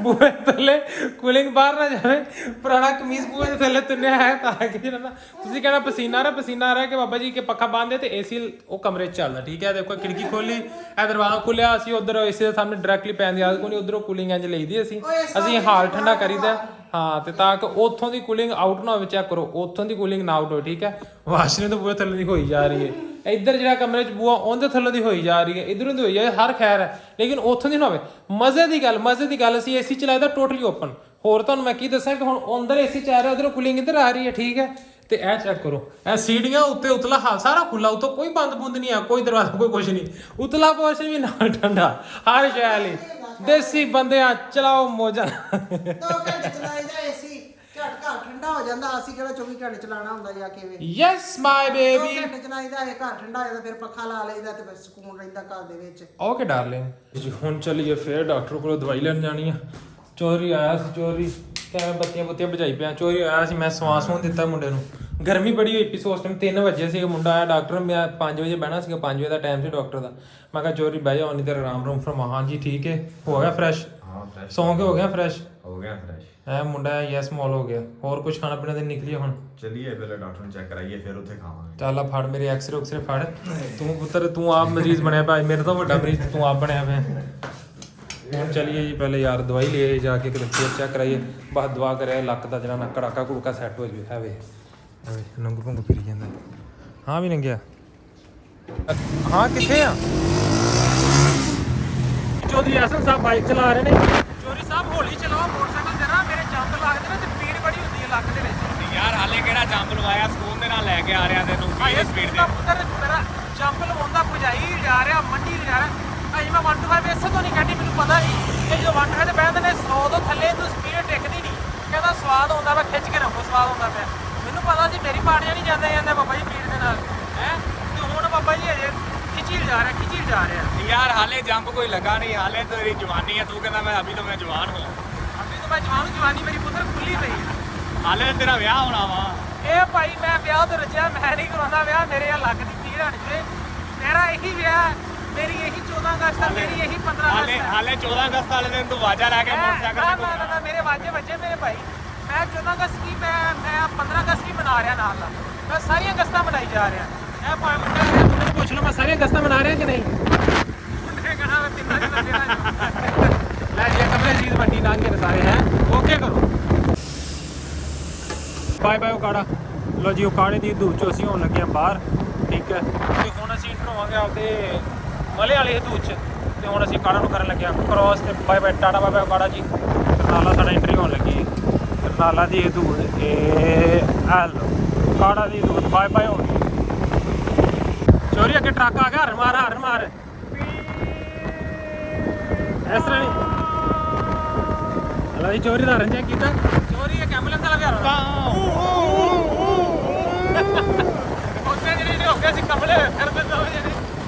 ਬੂਹੇ ਥੱਲੇ ਕੂਲਿੰਗ ਬਾਹਰ ਨਾ ਜਾਵੇ, ਪੁਰਾਣਾ ਕਮੀਜ਼ ਬੂਹੇ ਦੇ ਥੱਲੇ ਤੁੰਨਿਆ ਹੈ ਤਾਂ ਕਿ ਜਿਹੜਾ ਨਾ ਤੁਸੀਂ ਕਹਿਣਾ ਪਸੀਨਾ ਆ ਰਿਹਾ ਕਿ ਬਾਬਾ ਜੀ ਕਿ ਪੱਖਾ ਬੰਦ ਹੈ ਤੇ ਏਸੀ ਉਹ ਕਮਰੇ 'ਚ ਚੱਲਦਾ। ਠੀਕ ਹੈ ਦੇਖੋ ਖਿੜਕੀ ਖੋਲੀ, ਇਹ ਦਰਵਾਜ਼ਾ ਖੁੱਲਿਆ, ਅਸੀਂ ਉਧਰ ਏਸੀ ਦੇ ਸਾਹਮਣੇ ਡਾਇਰੈਕਟਲੀ ਪੈਣ ਦੀ ਆਦਤ ਕੋਈ ਨਹੀਂ, ਉਧਰੋਂ ਕੂਲਿੰਗ ਇੰਜ ਲਈਦੀ ਅਸੀਂ ਹਾਲ ਠੰਡਾ ਕਰੀਦਾ। ਹਾਂ ਤੇ ਤਾਂ ਕਿ ਉੱਥੋਂ ਦੀ ਕੂਲਿੰਗ ਆਊਟ ਨਾ ਹੋਵੇ, ਚੈੱਕ ਕਰੋ ਉੱਥੋਂ ਦੀ ਕੂਲਿੰਗ ਨਾ ਆਊਟ ਹੋਵੇ। ਠੀਕ ਹੈ ਵਾਸ਼ਰੂਮ ਦੇ ਬੂਹੇ ਥੱਲੇ ਦੀ ਹੋਈ ਜਾ ਰਹੀ ਹੈ, ਇੱਧਰ ਜਿਹੜਾ ਕਮਰੇ 'ਚ ਬੂਹਾ ਉਹਦੇ ਥੱਲੇ ਦੀ ਹੋਈ ਜਾ ਰਹੀ ਹੈ, ਇਧਰੋਂ ਦੀ ਹੋਈ ਜਾਏ ਹਰ ਖੈਰ ਹੈ, ਲੇਕਿਨ ਉੱਥੋਂ ਦੀ ਨਾ ਹੋਵੇ। ਮਜ਼ੇ ਦੀ ਗੱਲ ਅਸੀਂ ਏਸੀ ਚਲਾਈਦਾ ਟੋਟਲੀ ਓਪਨ। ਹੋਰ ਤੁਹਾਨੂੰ ਮੈਂ ਕੀ ਦੱਸਾਂ ਕਿ ਹੁਣ ਅੰਦਰ ਏਸੀ ਚੱਲ ਰਿਹਾ, ਉਧਰੋਂ ਕੂਲਿੰਗ ਇੱਧਰ ਆ ਰਹੀ ਹੈ। ਠੀਕ ਹੈ ਤੇ ਇਹ ਚੈੱਕ ਕਰੋ, ਇਹ ਸੀੜੀਆਂ ਉੱਤੇ ਉਤਲਾ ਹਾਲ ਸਾਰਾ ਖੁੱਲਾ, ਉੱਤੋਂ ਕੋਈ ਬੰਦ ਬੁੰਦ ਨਹੀਂ ਆ, ਕੋਈ ਦਰਵਾਜ਼ਾ ਕੋਈ ਕੁਛ ਨਹੀਂ, ਉਤਲਾ ਪੋਰਸ਼ਨ ਵੀ ਨਾਲ ਠੰਡਾ, ਹਰ ਸ਼ੈ ਲਈ ਦੇਸੀ ਬੰਦਿਆਂ ਚਲਾਓ ਮੋਜਾਂ। 2 ਘੰਟੇ ਚਲਾਈਦਾ ਏਸੀ, ਝਟ ਘਰ ਠੰਡਾ ਹੋ ਜਾਂਦਾ। ਅਸੀਂ ਕਿਹੜਾ 24 ਘੰਟੇ ਚਲਾਉਣਾ ਹੁੰਦਾ ਜਾਂ ਕਿਵੇਂ? ਯੈਸ ਮਾਈ 2 ਬੇਬੀ। ਘੰਟੇ ਚਲਾਈਦਾ ਇਹ ਘਰ ਠੰਡਾ ਹੋ ਜਾਂਦਾ, ਫਿਰ ਪੱਖਾ ਲਾ ਲਈਦਾ ਤੇ ਫਿਰ ਸਕੂਨ ਰਹਿੰਦਾ ਘਰ ਦੇ ਵਿੱਚ। ਓਕੇ ਡਾਰਲਿੰਗ ਜੀ, ਹੁਣ ਚੱਲੀਏ ਫਿਰ ਡਾਕਟਰ ਕੋਲ ਦਵਾਈ ਲੈਣ ਜਾਣੀ ਆ। ਚੋਰੀ ਆਇਆ ਸੀ, ਚੋਰੀ ਕਿਵੇਂ ਬੱਤੀਆਂ ਬੁਝਾਈ ਪਿਆ, ਚੋਰੀ ਆਇਆ ਸੀ। ਮੈਂ ਸਵਾਸ ਹੋਣ ਦਿੱਤਾ ਮੁੰਡੇ ਨੂੰ, ਗਰਮੀ ਬੜੀ ਹੋਈ ਪਈ ਸੀ ਉਸ ਟਾਈਮ। 3 ਵਜੇ ਸੀ ਮੁੰਡਾ ਆਇਆ ਡਾਕਟਰ, ਮੈਂ 5 ਵਜੇ ਬਹਿਣਾ ਸੀਗਾ, 5 ਵਜੇ ਦਾ ਟਾਈਮ ਸੀ ਡਾਕਟਰ ਦਾ। ਮੈਂ ਕਿਹਾ ਚੋਰੀ ਬਹਿ ਜਾ ਉਨੀ ਦੇਰ ਆਰਾਮ ਰੂਮ ਫਰਮਾ। ਹਾਂਜੀ ਠੀਕ ਹੈ, ਹੋ ਗਿਆ ਫਰੈਸ਼? ਹਾਂ ਫਰੈਸ਼ ਸੌਂ ਕੇ ਹੋ ਗਿਆ ਫਰੈਸ਼? ਹੋ ਗਿਆ ਫਰੈਸ਼। ਐ ਮੁੰਡਾ ਯੈਸ ਮੌਲ ਹੋ ਗਿਆ। ਹੋਰ ਕੁਝ ਖਾਣਾ ਪੀਣਾ ਤੇ ਨਿਕਲੀਏ ਹੁਣ? ਚਲਿਏ ਪਹਿਲੇ ਡਾਕਟਰ ਨੂੰ ਚੈੱਕ ਕਰਾਈਏ, ਫਿਰ ਉੱਥੇ ਖਾਵਾਂਗੇ। ਚੱਲ ਆ ਫੜ ਮੇਰੇ ਐਕਸਰੇ ਫੜ। ਤੂੰ ਪੁੱਤਰ ਤੂੰ ਆਪ ਮਰੀਜ਼ ਬਣਿਆ ਪਿਆ, ਮੇਰੇ ਤੋਂ ਵੱਡਾ ਮਰੀਜ਼ ਤੂੰ ਆਪ ਬਣਿਆ ਪਿਆ। ਹੁਣ ਚਲੀਏ ਜੀ ਪਹਿਲੇ ਯਾਰ ਦਵਾਈ ਲਈਏ ਜਾ ਕੇ, ਕਿਤੇ ਫੇਰ ਚੈੱਕ ਕਰਾਈਏ। ਬਸ ਦੁਆ ਕਰਿਆ ਲੱਕ ਦਾ ਜਿਹੜਾ ਨਾ ਕੜਾਕਾ ਕੁੜਕਾ ਸੈੱਟ ਹੋ ਜਾਵੇ। ਹੈਵੇ ਨੰਗੂ ਭੰਗੂ ਫਿਰੀ ਜਾਂਦਾ। ਹਾਂ ਵੀ ਨੰਗਿਆ, ਹਾਂ ਕਿੱਥੇ ਆ? ਚੌਧਰੀ ਹਸਨ ਸਾਹਿਬ ਬਾਈਕ ਚਲਾ ਰਹੇ ਨੇ। ਚੌਧਰੀ ਸਾਹਿਬ ਹੌਲੀ ਚਲਾਓ ਮੋਟਰਸਾਈਕਲ, ਜਰਾ ਮੇਰੇ ਜੰਪ ਲੱਗਦੇ ਨੇ ਤੇ ਪੀੜ ਬੜੀ ਹੁੰਦੀ ਹੈ ਲੱਕ ਦੇ ਵਿੱਚ। ਯਾਰ ਹਾਲੇ ਕਿਹੜਾ ਜੰਪ ਲਵਾਇਆ, ਸਕੂਨ ਦੇ ਨਾਲ ਲੈ ਕੇ ਆ ਰਿਹਾ ਤੈਨੂੰ ਕੀ ਸਪੀਡ ਦੇ। ਪੁੱਤਰ ਮੇਰਾ ਜੰਪ ਲਵਾਉਂਦਾ ਭਜਾਈ ਜਾ ਰਿਹਾ, ਮੰਡੀ ਜਾ ਰਿਹਾ। ਅਜੇ ਮੈਂ 1 to 5 ਇਸੇ ਤੋਂ ਨਹੀਂ ਕੱਢੀ, ਮੈਨੂੰ ਪਤਾ ਸੀ ਕਿ ਜਦੋਂ 1 to 5 ਤੇ ਬਹਿੰਦੇ ਨੇ 100 ਤੋਂ ਥੱਲੇ ਇਹਨੂੰ ਸਪੀਡ ਟਿਕਦੀ ਨਹੀਂ। ਕਹਿੰਦਾ ਸਵਾਦ ਆਉਂਦਾ ਵਾ, ਖਿੱਚ ਕੇ ਰੱਖੋ ਸਵਾਦ ਆਉਂਦਾ ਪਿਆ। ਮੈਨੂੰ ਪਤਾ ਸੀ ਮੇਰੀ ਪਾੜੀਆਂ ਨਹੀਂ ਜਾਂਦੇ ਬਾਬਾ ਜੀ ਪੀੜ ਦੇ ਨਾਲ ਹੈ। ਤੇ ਹੁਣ ਬਾਬਾ ਜੀ ਅਜੇ ਖਿੱਚੀ ਜਾ ਰਿਹਾ। ਯਾਰ ਹਾਲੇ ਜੰਪ ਕੋਈ ਲੱਗਾ ਨਹੀਂ, ਹਾਲੇ ਤੇਰੀ ਜਵਾਨੀ ਹੈ। ਤੂੰ ਕਹਿੰਦਾ ਮੈਂ ਅਭੀ ਤੋਂ ਮੈਂ ਜਵਾਨ ਹਾਂ। ਅਭੀ ਤੋਂ ਮੈਂ ਜਵਾਨੀ ਮੇਰੀ ਪੁੱਤਰ ਖੁੱਲੀ ਪਈ ਹੈ। ਹਾਲੇ ਤੇਰਾ ਵਿਆਹ ਹੋਣਾ ਵਾ। ਇਹ ਭਾਈ ਮੈਂ ਵਿਆਹ ਤੋਂ ਰਜਿਆ, ਮੈਂ ਨਹੀਂ ਕਰਾਉਂਦਾ ਵਿਆਹ। ਮੇਰੇ ਆ ਲੱਕ ਦੀ ਪੀੜ ਹਟ ਜੇ। ਮੇਰਾ ਇਹੀ ਵਿਆਹ, ਮੇਰੀ ਇਹੀ 14 ਅਗਸਤ, ਮੇਰੀ ਇਹੀ 15 ਅਗਸਤ। ਹਾਲੇ 14 ਅਗਸਤ ਵਾਲੇ ਦਿਨ ਤੂੰ ਵਾਜਾ ਲੈ ਕੇ ਮੋਟਰਸਾਈਕਲ ਤੇ ਨਾ ਮੇਰੇ ਵਾਜੇ ਵੱਜੇ ਮੇਰੇ ਭਾਈ। ਮੈਂ 14 ਅਗਸਤ ਕੀ ਮੈਂ 15 ਅਗਸਤ ਵੀ ਮਨਾ ਰਿਹਾ ਨਾਲ। ਮੈਂ ਸਾਰੀਆਂ ਅਗਸਤਾਂ ਮਨਾਈ ਜਾ ਰਿਹਾ। ਇਹ ਭਾਵੇਂ ਮੁੰਡਾ ਤੁਹਾਨੂੰ ਪੁੱਛ ਲਓ ਮੈਂ ਸਾਰੀਆਂ ਅਗਸਤਾਂ ਮਨਾ ਰਿਹਾ ਕਿ ਨਹੀਂ? ਮੁੰਡੇ ਕਹਣਾ ਮੈਂ 3 ਅਗਸਤ ਦੇਣਾ ਲੈ ਜੇ ਕਮਰੇ ਚੀਜ਼ ਵੱਡੀ ਨਾ ਕੇ ਸਾਰੇ ਹੈ। ਓਕੇ ਕਰੋ, ਬਾਏ ਬਾਏ ਉਕਾੜਾ। ਲੋ ਜੀ ਉਹ ਕਾੜੇ ਦੀ ਹਦੂਦ ਚੋਂ ਅਸੀਂ ਹੋਣ ਲੱਗੇ ਆ ਬਾਹਰ, ਠੀਕ ਹੈ। ਤੇ ਹੁਣ ਅਸੀਂ ਇੰਟਰ ਹੋਵਾਂਗੇ ਆਪਦੇ ਮਲੇ ਵਾਲੀ ਹਦੂਦ 'ਚ, ਤੇ ਹੁਣ ਅਸੀਂ ਕਾੜਾ ਨੂੰ ਕਰਨ ਲੱਗੇ ਆ ਕ੍ਰੋਸ। ਤੇ bye bye, tata bye bye ਕਾੜਾ ਜੀ। ਕਰਨਾਲਾ ਸਾਡਾ ਐਂਟਰੀ ਹੋਣ ਲੱਗੀ, ਕਰਨਾਲਾ ਦੀ ਹਦੂਦ ਇਹ ਐਲ ਕਾੜਾ ਦੀ ਹਦੂਦ ਬਾਏ ਬਾਏ ਹੋ ਗਈ। ਚੋਰੀ ਅੱਗੇ ਟਰੱਕ ਆ ਗਿਆ, ਹਰਨ ਮਾਰ ਹਰਨ ਮਾਰ, ਇਸ ਤਰ੍ਹਾਂ ਨਹੀਂ ਹਲਾ ਜੀ। ਚੋਰੀ ਦਾ ਹਰਨ ਚੈੱਕ ਕੀਤਾ, ਚੋਰੀ ਇੱਕ ਐਂਬੂਲੈਂਸ ਵਾਲਾ ਵੀ ਹਰਨ ਉੱਥੇ ਜਿਹੜੇ ਹੋ ਗਏ ਸੀ ਕਮਲੇ ਕਰਦੇ ਦੋ ਜਿਹੜੇ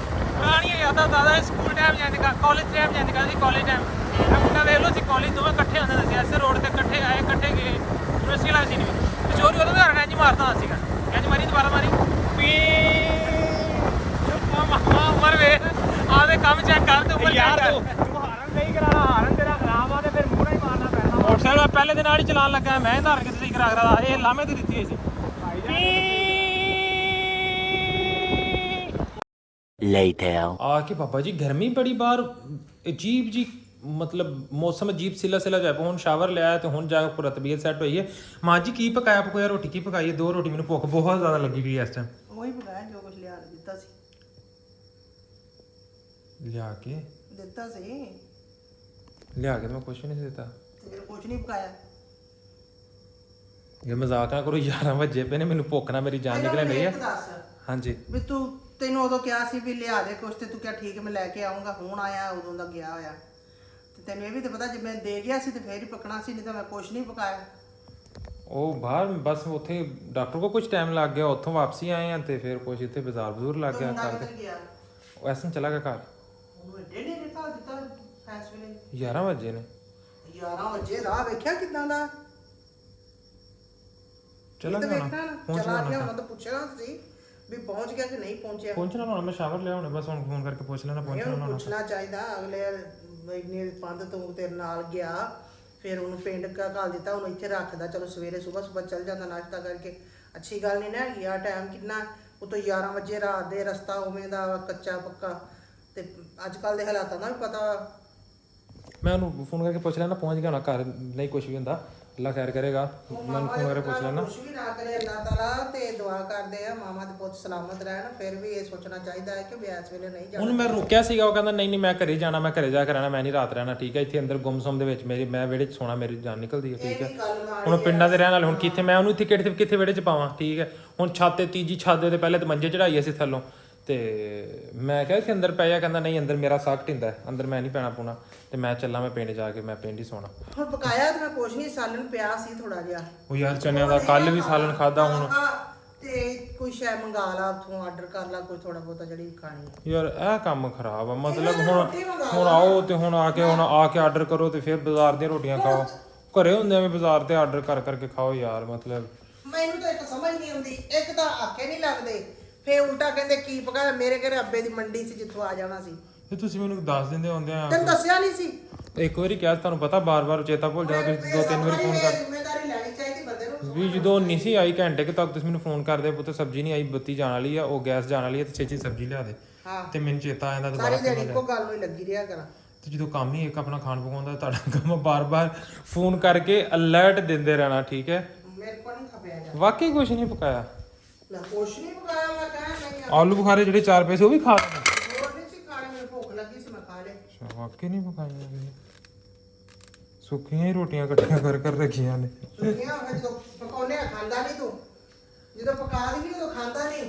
ਪੁਰਾਣੀਆਂ ਯਾਦਾਂ ਦਾਦਾ ਸਕੂਲ ਟਾਈਮ ਜਾਂਦੇ ਕਾਲਜ ਟਾਈਮ ਜਾਂਦੇ ਸੀ। ਕਾਲਜ ਟਾਈਮ ਇਹ ਮੁੰਡਾ ਵੇਖ ਲਓ ਸੀ, ਕਾਲਜ ਦੋਵੇਂ ਇਕੱਠੇ ਹੁੰਦੇ ਸੀ, ਐਸੇ ਰੋਡ ਤੇ ਇਕੱਠੇ ਆਏ ਇਕੱਠੇ ਗਏ, ਯੂਨੀਵਰਸਿਟੀ ਵਾਲਾ ਸੀ ਨਹੀਂ। ਤੇ ਚੋਰੀ ਉਹਦੇ ਵੀ ਹਰਨ ਇੰਝ ਮਾਰਦਾ ਹੁੰਦਾ ਸੀਗਾ, ਇੰਝ ਮਾਰੀ ਦੁਬਾਰਾ ਮਾਰੀ ਉਮਰ ਵੇ ਆਦੇ ਕੰਮ ਚੈੱਕ ਕਰ ਤੇ ਉਮਰ ਚੈੱਕ ਕਰ। ਤੂੰ ਹਾਰਨ ਨਹੀਂ ਕਰਾਣਾ, ਹਾਰਨ ਤੇਰਾ ਖਰਾਬ ਆ ਤੇ ਫਿਰ ਮੂੰਹ ਹੀ ਮਾਰਨਾ ਪੈਣਾ। ਮੋਟਰਸਾਈਕਲ ਪਹਿਲੇ ਦਿਨ ਨਾਲ ਹੀ ਚਲਾਉਣ ਲੱਗਾ, ਮੈਂ ਧਾਰ ਕੇ ਸਹੀ ਕਰਾ ਕਰਾ ਇਹ ਲਾਮੇ ਤੇ ਦਿੱਤੀ ਹੋਈ ਸੀ। ਆ ਕੇ ਬਾਬਾ ਜੀ ਗਰਮੀ ਬੜੀ ਬਾਹਰ, ਅਜੀਬ ਜੀ ਮਤਲਬ ਮੌਸਮ ਅਜੀਬ ਸਿਲਾ ਸਿਲਾ ਜਾਏ। ਹੁਣ ਸ਼ਾਵਰ ਲਿਆ ਤੇ ਹੁਣ ਜਾ ਕੇ ਪੂਰਾ ਤਬੀਅਤ ਸੈੱਟ ਹੋਈ ਹੈ। ਮਾਂ ਜੀ ਕੀ ਪਕਾਇਆ ਪਕੋਇਆ, ਰੋਟੀ ਕੀ ਪਕਾਈ ਹੈ? 2 ਰੋਟੀ, ਮੈਨੂੰ ਭੁੱਖ ਬਹੁਤ ਜ਼ਿਆਦਾ ਲੱਗੀ ਵੀ ਇਸ ਟਾਈਮ। ਉਹੀ ਪਕਾਇਆ ਜੋ ਕੁਝ ਲਿਆ ਦਿੱਤਾ ਸੀ, ਲਿਆ ਕੇ ਦਿੱਤਾ ਸੀ। ਲਿਆ ਕੇ ਤਾਂ ਮੈਂ ਕੁਛ ਨਹੀਂ ਦਿੱਤਾ, ਤੇ ਫਿਰ ਕੁਝ ਨਹੀਂ ਪਕਾਇਆ। ਇਹ ਮਜ਼ਾਕ ਨਾ ਕਰੋ, 11 ਵਜੇ ਪਏ ਨੇ, ਮੈਨੂੰ ਭੁੱਖ ਨਾ ਮੇਰੀ ਜਾਨ ਨਿਕਲਣ ਰਹੀ ਹੈ। ਦੱਸ ਹਾਂਜੀ ਵੀ ਤੈਨੂੰ ਉਦੋਂ ਕਿਹਾ ਸੀ ਵੀ ਲਿਆ ਦੇ ਕੁਛ, ਤੇ ਤੂੰ ਕਿਹਾ ਠੀਕ ਮੈਂ ਲੈ ਕੇ ਆਉਂਗਾ। ਹੁਣ ਆਇਆ ਉਦੋਂ ਦਾ ਗਿਆ ਹੋਇਆ, ਤੇ ਤੈਨੂੰ ਇਹ ਵੀ ਤਾਂ ਪਤਾ ਜੇ ਮੈਂ ਦੇ ਗਿਆ ਸੀ ਤੇ ਫੇਰ ਹੀ ਪਕਣਾ ਸੀ, ਨਹੀਂ ਤਾਂ ਮੈਂ ਕੁਛ ਨਹੀਂ ਪਕਾਇਆ। ਉਹ ਬਾਹਰ ਬਸ ਉੱਥੇ ਡਾਕਟਰ ਕੋਲ ਕੁਝ ਟਾਈਮ ਲੱਗ ਗਿਆ, ਉੱਥੋਂ ਵਾਪਸੀ ਆਏ ਆ ਤੇ ਫਿਰ ਕੁਝ ਇੱਥੇ ਬਾਜ਼ਾਰ ਬਜ਼ੂਰ ਲੱਗ ਗਿਆ ਕਰਦੇ। ਗਿਆ ਉਹ ਐਸਨ ਚਲਾ ਗਿਆ ਘਰ। ਉਹਨੂੰ ਏਡੇ ਨੇ ਰਿਕਾ ਦਿੱਤਾ ਫੈਸ ਵੇਲੇ 11 ਵਜੇ ਨੇ। 11 ਵਜੇ ਰਾਹ ਵੇਖਿਆ ਕਿਦਾਂ ਦਾ ਚਲਾ ਤੇ ਗਿਆ ਵੇਖਣਾ ਨਾ, ਚਲਾ ਗਿਆ ਉਹਨਾਂ ਤੋਂ ਪੁੱਛਣਾ ਸੀ ਵੀ ਪਹੁੰਚ ਗਿਆ ਕਿ ਨਹੀਂ ਪਹੁੰਚਿਆ। ਪਹੁੰਚਣਾ ਹੋਣਾ, ਮੈਂ ਸ਼ਾਵਰ ਲਿਆ ਹੋਣਾ, ਬਸ ਹੁਣ ਫੋਨ ਕਰਕੇ ਪੁੱਛ ਲੈਣਾ ਪਹੁੰਚਣਾ ਹੋਣਾ। ਪੁੱਛਣਾ ਚਾਹੀਦਾ, ਅਗਲੇ ਇੰਨੇ ਪੰਧ ਤੋਂ ਤੇਰੇ ਨਾਲ ਗਿਆ, ਫਿਰ ਉਹਨੂੰ ਪਿੰਡ ਘੱਲ ਦਿੱਤਾ, ਉਹਨੂੰ ਇੱਥੇ ਰੱਖਦਾ। ਚਲੋ ਸਵੇਰੇ ਸਵੇਰ ਚੱਲ ਜਾਂਦਾ ਨਾਸ਼ਤਾ ਕਰਕੇ, ਅੱਛੀ ਗੱਲ ਨਹੀਂ ਨਾ ਹੈਗੀ। ਆ ਟਾਈਮ ਕਿੰਨਾ ਉਤੋਂ 11 ਵਜੇ ਰਾਤ ਦੇ, ਰਸਤਾ ਉਵੇਂ ਦਾ ਕੱਚਾ ਪੱਕਾ, ਤੇ ਅੱਜ ਕੱਲ ਦੇ ਹਾਲਾਤਾਂ ਦਾ ਵੀ ਪਤਾ। ਮੈਂ ਉਹਨੂੰ ਫੋਨ ਕਰਕੇ ਪੁੱਛ ਲੈਣਾ ਪਹੁੰਚ ਗਿਆ ਹੋਣਾ ਘਰ, ਨਹੀਂ ਕੁਝ ਵੀ ਹੁੰਦਾ, ਅੱਲਾ ਖੈਰ ਕਰੇਗਾ। ਮੈਂ ਉਹਨੂੰ ਫੋਨ ਕਰਕੇ ਪੁੱਛ ਲੈਣਾ। ਕੁਛ ਵੀ ਨਾ ਕਰੇ ਅੱਲਾਹ ਤਾਲਾ, ਤੇ ਦੁਆ ਕਰਦੇ ਆ ਮਾਮਾ ਦੇ ਪੁੱਤ ਸਲਾਮਤ ਰਹਿਣ। ਫਿਰ ਵੀ ਇਹ ਸੋਚਣਾ ਚਾਹੀਦਾ ਹੈ ਕਿ ਵਿਆਹ ਵੇਲੇ ਨਹੀਂ ਜਾਣਾ। ਉਹਨੂੰ ਮੈਂ ਰੋਕਿਆ ਸੀਗਾ, ਉਹ ਕਹਿੰਦਾ ਨਹੀਂ ਨਹੀਂ ਮੈਂ ਘਰੇ ਜਾਣਾ, ਮੈਂ ਘਰੇ ਜਾ ਕੇ ਰਹਿਣਾ, ਮੈਂ ਨਹੀਂ ਰਾਤ ਰਹਿਣਾ, ਠੀਕ ਹੈ। ਇੱਥੇ ਅੰਦਰ ਗੁੰਮਸੁੰਮ ਦੇ ਵਿੱਚ ਮੈਂ ਵਿਹੜੇ 'ਚ ਸੋਣਾ, ਮੇਰੀ ਜਾਨ ਨਿਕਲਦੀ ਹੈ, ਠੀਕ ਹੈ। ਹੁਣ ਪਿੰਡਾਂ ਦੇ ਰਹਿਣ ਵਾਲੇ, ਹੁਣ ਕਿੱਥੇ ਮੈਂ ਉਹਨੂੰ ਇੱਥੇ ਕਿੱਥੇ ਵਿਹੜੇ 'ਚ ਪਾਵਾਂ, ਠੀਕ ਹੈ। ਹੁਣ ਛੱਤ ਤੇ ਤੀਜੀ ਛੱਤ ਦੇ ਪਹਿਲੇ ਤਾਂ ਮੰਜੇ ਚੜਾਈ ਅਸੀਂ ਥੱਲੋਂ, ਤੇ ਮੈਂ ਕਿਹਾ ਕਿ ਅੰਦਰ ਪੈ ਜਾ, ਕਹਿੰਦਾ ਨਹੀਂ ਅੰਦਰ ਮੇਰਾ ਸਾਗ ਢਿੰਦਾ, ਅੰਦਰ ਮੈਂ ਨਹੀਂ ਪੈਣਾ ਪੂਣਾ, ਤੇ ਮੈਂ ਚੱਲਾਂ, ਮੈਂ ਪਿੰਡ ਜਾ ਕੇ ਮੈਂ ਪਿੰਡ ਹੀ ਸੋਣਾ। ਹੁਣ ਪਕਾਇਆ ਤੇ ਮੈਂ ਕੁਛ ਨਹੀਂ, ਸਾਲਨ ਪਿਆ ਸੀ ਥੋੜਾ ਜਿਹਾ। ਉਹ ਯਾਰ ਚਨਿਆਂ ਦਾ ਕੱਲ ਵੀ ਸਾਲਨ ਖਾਦਾ। ਹੁਣ ਤੇ ਕੋਈ ਸ਼ੈ ਮੰਗਾ ਲਾ ਉੱਥੋਂ, ਆਰਡਰ ਕਰ ਲਾ ਕੋਈ ਥੋੜਾ ਬਹੁਤਾ ਜਿਹੜੀ ਖਾਣੀ ਹੈ। ਯਾਰ ਇਹ ਕੰਮ ਖਰਾਬ ਆ, ਮਤਲਬ ਹੁਣ ਆਓ ਤੇ ਹੁਣ ਆ ਕੇ ਆਰਡਰ ਕਰੋ ਤੇ ਫਿਰ ਬਾਜ਼ਾਰ ਦੀਆਂ ਰੋਟੀਆਂ ਖਾਓ। ਘਰੇ ਹੁੰਦੇ ਐਵੇਂ ਬਾਜ਼ਾਰ ਤੇ ਆਰਡਰ ਕਰਕੇ ਖਾਓ ਯਾਰ। ਮਤਲਬ ਮੈਨੂੰ ਤਾਂ ਇੱਕ ਸਮਝ ਨਹੀਂ ਆਉਂਦੀ, ਇੱਕ ਤਾਂ ਆਖੇ ਨਹੀਂ ਲੱਗਦੇ, ਫੇਰ ਉਲਟਾ ਕਹਿੰਦੇ ਕੀ ਪਕਾਇਆ। ਮੇਰੇ ਘਰੇ ਅੱਬੇ ਦੀ ਮੰਡੀ ਸੀ ਜਿੱਥੋਂ ਆ ਜਾਣਾ ਸੀ, ਤੇ ਤੁਸੀਂ ਮੈਨੂੰ ਦੱਸ ਦਿੰਦੇ ਹੁੰਦੇ ਆ। ਤੈਨੂੰ ਦੱਸਿਆ ਨਹੀਂ ਸੀ? ਇੱਕ ਵਾਰੀ ਕਿਹਾ, ਤੁਹਾਨੂੰ ਪਤਾ ਬਾਰ-ਬਾਰ ਚੇਤਾ ਭੁੱਲ ਜਾਂਦਾ, ਤੁਸੀਂ 2-3 ਵਾਰੀ ਫੋਨ ਕਰ। ਜ਼ਿੰਮੇਵਾਰੀ ਲੈਣੀ ਚਾਹੀਦੀ ਬੰਦੇ ਨੂੰ। ਵੀ ਜਦੋਂ ਨਹੀਂ ਸੀ ਆਈ ਘੰਟੇ ਤੱਕ ਤੁਸੀਂ ਮੈਨੂੰ ਫੋਨ ਕਰਦੇ, ਪੁੱਤ ਸਬਜ਼ੀ ਨਹੀਂ ਆਈ, ਬੱਤੀ ਜਾਣ ਵਾਲੀ ਆ, ਉਹ ਗੈਸ ਜਾਣ ਵਾਲੀ ਆ, ਤੇ ਛੇਤੀ ਸਬਜ਼ੀ ਲਿਆ ਦੇ। ਹਾਂ, ਤੇ ਮੈਨੂੰ ਚੇਤਾ ਆ ਜਾਂਦਾ ਸਾਰੀ ਦੁਬਾਰਾ ਦਿਹਾੜੀ ਇੱਕੋ ਗੱਲ ਨੂੰ ਹੀ ਲੱਗੀ ਰਿਹਾ ਕਰਾਂ। ਤੇ ਜਦੋਂ ਕੰਮ ਹੀ ਇੱਕ ਆਪਣਾ ਖਾਣ ਪਕਾਉਣ ਦਾ, ਤੁਹਾਡਾ ਕੰਮ ਬਾਰ-ਬਾਰ ਫੋਨ ਕਰਕੇ ਅਲਰਟ ਦਿੰਦੇ ਰਹਿਣਾ, ਠੀਕ ਹੈ। ਮੇਰੇ ਕੋਲ ਨਹੀਂ ਖਪਿਆ ਜਾ। ਵਾਕਈ ਕੁਝ ਨਹੀਂ ਪਕਾਇਆ, ਨਾ ਕੁਛ ਨਹੀਂ ਪਕਾਇਆ, ਮੈਂ ਕਹਿ ਨਹੀਂ ਆਲੂ ਬੁਖਾਰੇ ਜਿਹੜੇ 4 ਪੈਸੇ ਉਹ ਵੀ ਖਾ ਲੈਣੇ। ਹੋਰ ਨਹੀਂ ਸੀ ਖਾਣੇ, ਮੈਨੂੰ ਭੁੱਖ ਲੱਗੀ ਸੀ ਮੈਂ ਖਾ ਲਏ। ਅੱਛਾ, ਵਾਕਈ ਨਹੀਂ ਪਕਾਈਆਂ ਤੁਸੀਂ, ਸੁੱਕੀਆਂ ਹੀ ਰੋਟੀਆਂ ਇਕੱਠੀਆਂ ਕਰ ਰੱਖੀਆਂ ਨੇ। ਸੁਣਿਆ ਹੋਇਆ ਜਦੋਂ ਪਕਾਉਨੇ ਆ ਖਾਂਦਾ ਨਹੀਂ ਤੂੰ, ਜਦੋਂ ਪਕਾ ਦਿੰਦੀ ਉਦੋਂ ਖਾਂਦਾ ਨਹੀਂ।